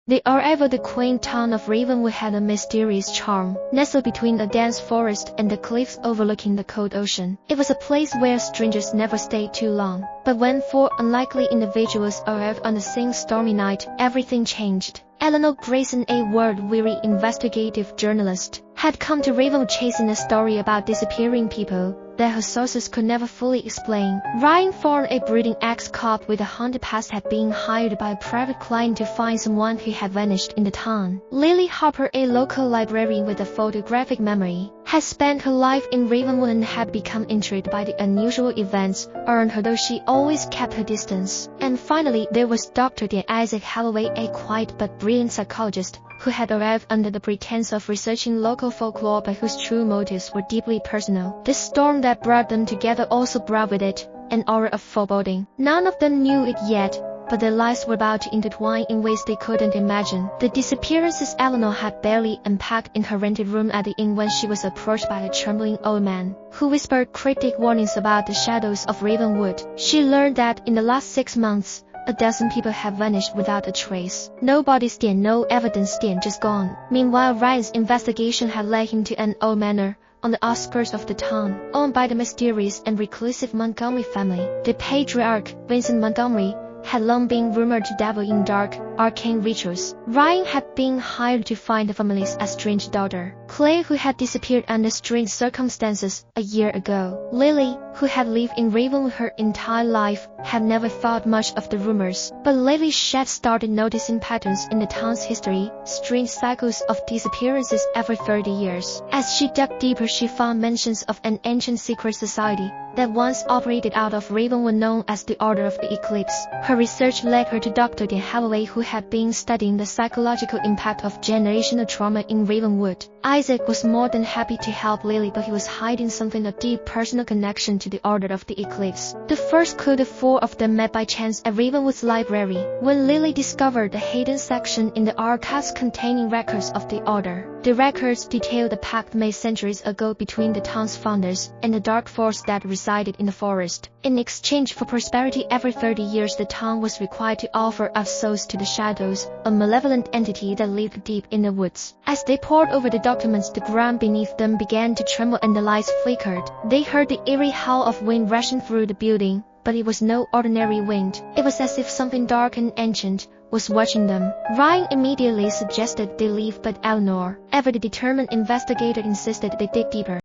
The unravel the quaint town of Ravenwood had a mysterious charm, nestled between a dense forest and the cliffs overlooking the cold ocean. It was a place where strangers never stayed too long, but when four unlikely individuals arrived on the same stormy night, everything changed. Eleanor Grayson, a world-weary investigative journalist, had come to Ravenwood chasing a story about disappearing people that her sources could never fully explain. Ryan Thorne, a brooding ex-cop with a haunted past, had been hired by a private client to find someone who had vanished in the town. Lily Harper, a local librarian with a photographic memory, had spent her life in Ravenwood and had become intrigued by the unusual events around her, though she always kept her distance. And finally, there was Dr. Isaac Holloway, a quiet but brilliant psychologist who had arrived under the pretense of researching local folklore but whose true motives were deeply personal. The storm that brought them together also brought with it an aura of foreboding. None of them knew it yet, but their lives were about to intertwine in ways they couldn't imagine. The disappearances. Eleanor had barely unpacked in her rented room at the inn when she was approached by a trembling old man, who whispered cryptic warnings about the shadows of Ravenwood. She learned that in the last 6 months, a dozen people have vanished without a trace. No bodies there, no evidence there, just gone. Meanwhile, Ryan's investigation had led him to an old manor on the outskirts of the town, owned by the mysterious and reclusive Montgomery family. The patriarch, Vincent Montgomery, had long been rumored to dabble in dark, arcane rituals. Ryan had been hired to find the family's estranged daughter, Claire, who had disappeared under strange circumstances a year ago. Lily, who had lived in Ravenwood her entire life, had never thought much of the rumors, but lately she had started noticing patterns in the town's history, strange cycles of disappearances every 30 years. As she dug deeper, she found mentions of an ancient secret society that once operated out of Ravenwood known as the Order of the Eclipse. Her research led her to Dr. Holloway, who had been studying the psychological impact of generational trauma in Ravenwood. Isaac was more than happy to help Lily, but he was hiding something, a deep personal connection to the Order of the Eclipse. The first clue: the four of them met by chance at Ravenwood's library, when Lily discovered the hidden section in the archives containing records of the Order. The records detailed the pact made centuries ago between the town's founders and the dark force that resided in the forest. In exchange for prosperity, every 30 years the town was required to offer up souls to the Shadows, a malevolent entity that lived deep in the woods. As they pored over the documents, the ground beneath them began to tremble and the lights flickered. They heard the eerie howl of wind rushing through the building, but it was no ordinary wind. It was as if something dark and ancient was watching them. Ryan immediately suggested they leave, but Eleanor, ever the determined investigator, insisted they dig deeper.